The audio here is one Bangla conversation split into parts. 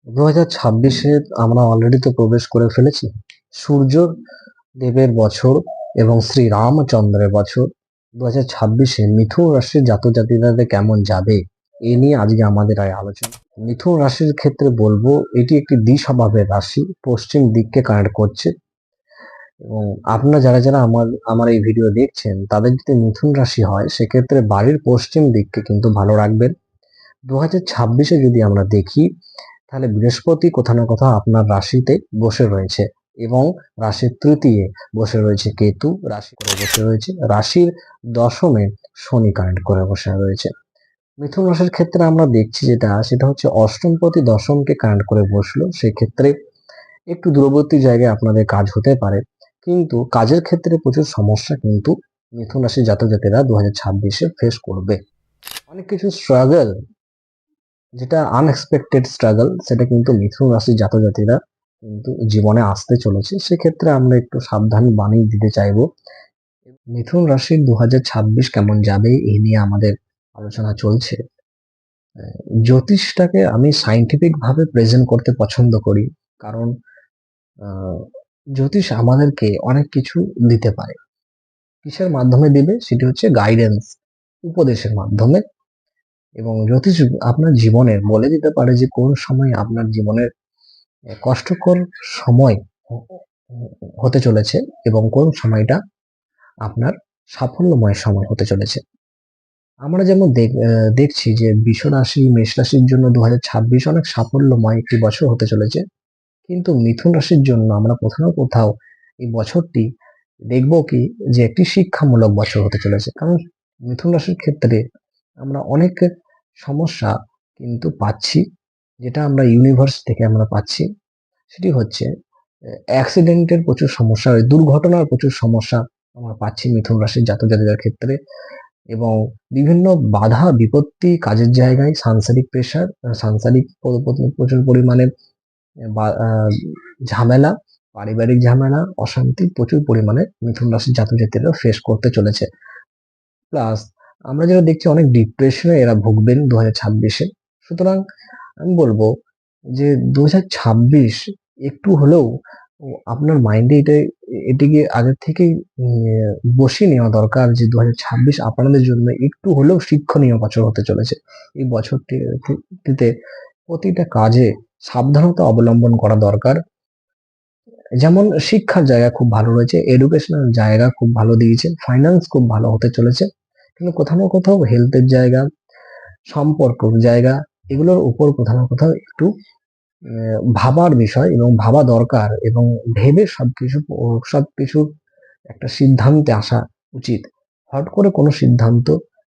2026-এ আমরা অলরেডি তো প্রবেশ করে ফেলেছি। সূর্য দেবের বছর এবং শ্রী রামচন্দ্রের বছর 2026-এ মিথুন রাশির জাতক জাতিকাদের কেমন যাবে এ নিয়ে আজকে আমাদের আলোচনা। মিথুন রাশির ক্ষেত্রে বলবো এটি একটি দ্বিস্বভাবের রাশি, পশ্চিম দিককে কানেক্ট করছে। এবং আপনারা যারা যারা আমার এই ভিডিও দেখছেন তাদের যদি মিথুন রাশি হয় সেক্ষেত্রে বাড়ির পশ্চিম দিককে কিন্তু ভালো রাখবেন। 2026-এ যদি আমরা দেখি তাহলে বৃহস্পতি কোথাও না কোথাও আপনার রাশিতে বসে রয়েছে এবং রাশির তৃতীয় বসে রয়েছে কেতু, রাশি করে বসে রয়েছে, রাশির দশমে শনি কানেক্ট করে বসে রয়েছে। মিথুন রাশির ক্ষেত্রে আমরা দেখছি সেটা হচ্ছে অষ্টমপতি দশমকে কানেক্ট করে বসলো, সেক্ষেত্রে একটু দূরবর্তী জায়গায় আপনাদের কাজ হতে পারে, কিন্তু কাজের ক্ষেত্রে প্রচুর সমস্যা কিন্তু মিথুন রাশির জাতক জাতিরা 2026-এ ফেস করবে। অনেক কিছু স্ট্রাগল, যেটা আনএক্সপেক্টেড স্ট্রাগল, সেটা কিন্তু মিথুন রাশির জাতক জাতিরা কিন্তু জীবনে আসতে চলেছে। সেক্ষেত্রে আমরা একটু সাবধান বাণী দিতে চাইবো। মিথুন রাশির 2026 কেমন যাবে এই নিয়ে আমাদের আলোচনা চলছে। জ্যোতিষটাকে আমি সাইন্টিফিক ভাবে প্রেজেন্ট করতে পছন্দ করি, কারণ জ্যোতিষ আমাদেরকে অনেক কিছু দিতে পারে। কিসের মাধ্যমে দিবে? সেটি হচ্ছে গাইডেন্স, উপদেশের মাধ্যমে। এবং জ্যোতিষ আপনার জীবনের বলে দিতে পারে যে কোন সময় আপনার জীবনের কষ্টকর সময় হতে চলেছে এবং কোন সময়টা আপনার সাফল্যময় সময় হতে চলেছে। আমরা যেমন দেখছি যে বৃষ রাশি, মেষ রাশির জন্য 2026 অনেক সাফল্যময় একটি বছর হতে চলেছে, কিন্তু মিথুন রাশির জন্য আমরা কোথাও না কোথাও এই বছরটি দেখব কি যে একটি শিক্ষামূলক বছর হতে চলেছে। কারণ মিথুন রাশির ক্ষেত্রে আমরা অনেক সমস্যা কিন্তু পাচ্ছি, যেটা আমরা ইউনিভার্স থেকে আমরা পাচ্ছি। সেটি হচ্ছে অ্যাক্সিডেন্টের প্রচুর সমস্যা, দুর্ঘটনার প্রচুর সমস্যা আমরা পাচ্ছি মিথুন রাশির জাতক জাতিকার ক্ষেত্রে, এবং বিভিন্ন বাধা বিপত্তি কাজের জায়গায়, সাংসারিক প্রেশার, সাংসারিক প্রচুর পরিমাণে ঝামেলা, পারিবারিক ঝামেলা, অশান্তি প্রচুর পরিমাণে মিথুন রাশির জাতক জাতিরা ফেস করতে চলেছে। প্লাস আমরা যেটা দেখছি অনেক ডিপ্রেশনে এরা ভুগবেন 2026-এ। সুতরাং আমি বলবো যে 2026 একটু হলেও আপনার মাইন্ডে এটিকে আগের থেকেই বসিয়ে নেওয়া দরকার যে 2026 আপনাদের জন্য একটু হলেও শিক্ষণীয় বছর হতে চলেছে। এই বছরটিতে প্রতিটা কাজে সাবধানতা অবলম্বন করা দরকার। যেমন শিক্ষার জায়গা খুব ভালো রয়েছে, এডুকেশনাল জায়গা খুব ভালো দিয়েছে, ফাইন্যান্স খুব ভালো হতে চলেছে, কিন্তু কোথাও না কোথাও হেলথের জায়গা, সম্পর্কর জায়গা, এগুলোর উপর কোথাও না কোথাও একটু ভাবার বিষয় এবং ভাবা দরকার, এবং ভেবে সবকিছু একটা সিদ্ধান্তে আসা উচিত। হট করে কোনো সিদ্ধান্ত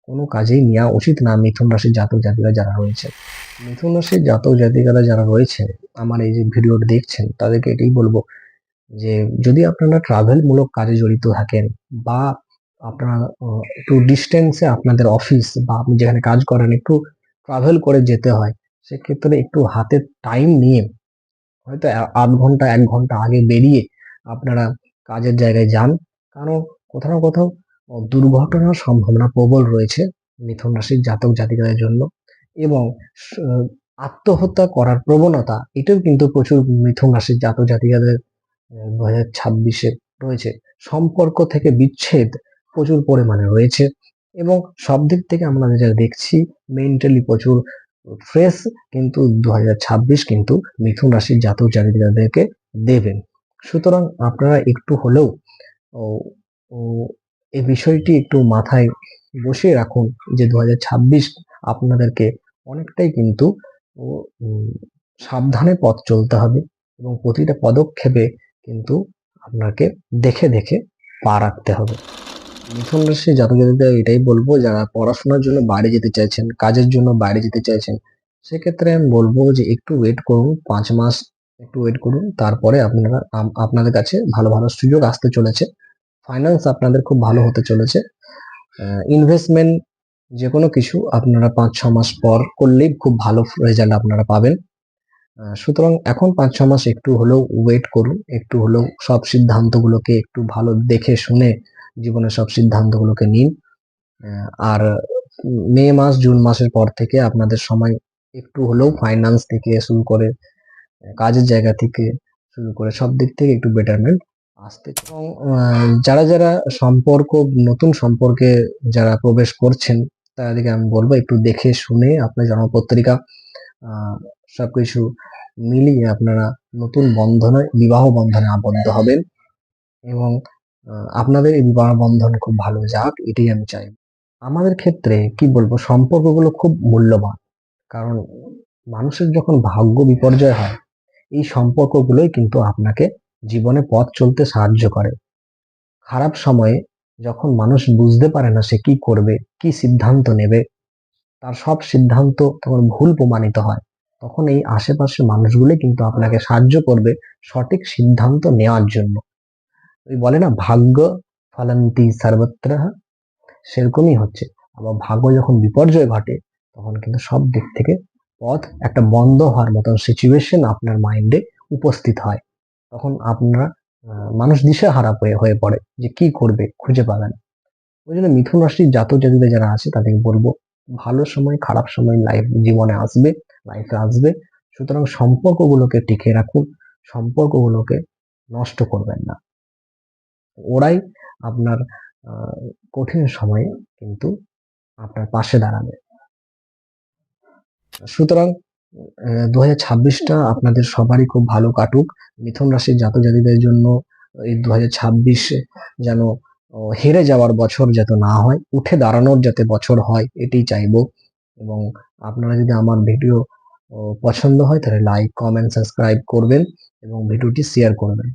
কোনো কাজেই নেওয়া উচিত না মিথুন রাশির জাতক জাতিকা যারা রয়েছে। মিথুন রাশির জাতক জাতিকারা যারা রয়েছে আমার এই যে ভিডিওটা দেখছেন তাদেরকে এটাই বলবো যে যদি আপনারা ট্রাভেল মূলক কাজে জড়িত থাকেন, বা আপনারা একটু ডিস্টেন্সে আপনাদের অফিস বা আপনি যেখানে কাজ করেন একটু ট্রাভেল করে যেতে হয়, সেক্ষেত্রে একটু হাতে টাইম নিয়ে হয়তো আধ ঘন্টা 1 ঘন্টা আগে বেরিয়ে আপনারা কাজের জায়গায় যান। কারণ কোথাও না কোথাও দুর্ঘটনার সম্ভাবনা প্রবল রয়েছে মিথুন রাশির জাতক জাতিকাদের জন্য, এবং আত্মহত্যা করার প্রবণতা এটাও কিন্তু প্রচুর মিথুন রাশির জাতক জাতিকাদের 2026-এ রয়েছে। সম্পর্ক থেকে বিচ্ছেদ প্রচুর পরিমাণে রয়েছে, এবং সব দিক থেকে আমরা যেটা দেখছি মেন্টালি প্রচুর ফ্রেশ কিন্তু 2026 কিন্তু মিথুন রাশির জাতক জাতিকাদেরকে দেবেন। সুতরাং আপনারা একটু হলেও ও ও এই বিষয়টি একটু মাথায় বসিয়ে রাখুন যে 2026 আপনাদেরকে অনেকটাই কিন্তু সাবধানে পথ চলতে হবে, এবং প্রতিটা পদক্ষেপে কিন্তু আপনাকে দেখে দেখে পা রাখতে হবে। মিথুন রাশি জাতক জাতিকাদের এটাই বলবো, যারা পড়াশোনার জন্য বাইরে যেতে চাইছেন, কাজের জন্য বাইরে যেতে চাইছেন, সেক্ষেত্রে আমি বলবো যে একটু ওয়েট করুন, 5 মাস একটু ওয়েট করুন, তারপরে আপনারা আপনাদের কাছে ভালো ভালো সুযোগ আসতে চলেছে। ফাইন্যান্স আপনাদের খুব ভালো হতে চলেছে। ইনভেস্টমেন্ট যে কোনো কিছু আপনারা 5-6 মাস পর করলেই খুব ভালো রেজাল্ট আপনারা পাবেন। সুতরাং এখন 5-6 মাস একটু হলেও ওয়েট করুন, একটু হলেও সব সিদ্ধান্তগুলোকে একটু ভালো দেখে শুনে জীবনের সব সিদ্ধান্তগুলোকে নিন। আর মে মাস, জুন মাসের পর থেকে আপনাদের সময় একটু হলেও ফাইন্যান্স থেকে শুরু করে কাজের জায়গা থেকে শুরু করে সব দিক থেকে একটু বেটারমেন্ট আসতে এবং যারা নতুন সম্পর্কে যারা প্রবেশ করছেন তাদেরকে আমি বলবো একটু দেখে শুনে আপনার জন্মপত্রিকা সবকিছু মিলিয়ে আপনারা নতুন বিবাহ বন্ধনে আবদ্ধ হবেন এবং আপনাদের এই বিবাহ বন্ধন খুব ভালো যাক, এটাই আমি চাই। আমাদের ক্ষেত্রে কি বলবো, সম্পর্কগুলো খুব মূল্যবান। কারণ মানুষের যখন ভাগ্য বিপর্যয় হয়, এই সম্পর্কগুলোই কিন্তু আপনাকে জীবনে পথ চলতে সাহায্য করে। খারাপ সময়ে যখন মানুষ বুঝতে পারে না সে কি করবে, কি সিদ্ধান্ত নেবে, তার সব সিদ্ধান্ত তখন ভুল প্রমাণিত হয়। তখন এই আশেপাশের মানুষগুলোই কিন্তু আপনাকে সাহায্য করবে সঠিক সিদ্ধান্ত নেওয়ার জন্য। ওই বলে না, ভাগ্য ফলন্তি সর্বত্র, সেরকমই হচ্ছে। আবার ভাগ্য যখন বিপর্যয় ঘটে তখন কিন্তু সব দিক থেকে পথ একটা বন্ধ হওয়ার মতন সিচুয়েশন আপনার মাইন্ডে উপস্থিত হয়। তখন আপনারা মানুষ দিশেহারা হয়ে পড়ে যে কি করবে, খুঁজে পাবে না। ওই জন্য মিথুন রাশির জাতক জাতিকা যারা আছে তাদেরকে বলবো, ভালো সময় খারাপ সময় জীবনে আসবে, লাইফে আসবে। সুতরাং সম্পর্কগুলোকে টিকে রাখুন, সম্পর্কগুলোকে নষ্ট করবেন না। ওরাই আপনার আহ, কঠিন সময়ে কিন্তু আপনার পাশে দাঁড়াবে। সুতরাং 2026টা আপনাদের সবারই খুব ভালো কাটুক। মিথুন রাশির জাতক জাতিদের জন্য এই 2026 যেন হেরে যাওয়ার বছর যাতে না হয়, উঠে দাঁড়ানোর যাতে বছর হয়, এটাই চাইবো। এবং আপনারা যদি আমার ভিডিও পছন্দ হয় তাহলে লাইক, কমেন্ট, সাবস্ক্রাইব করবেন এবং ভিডিওটি শেয়ার করবেন।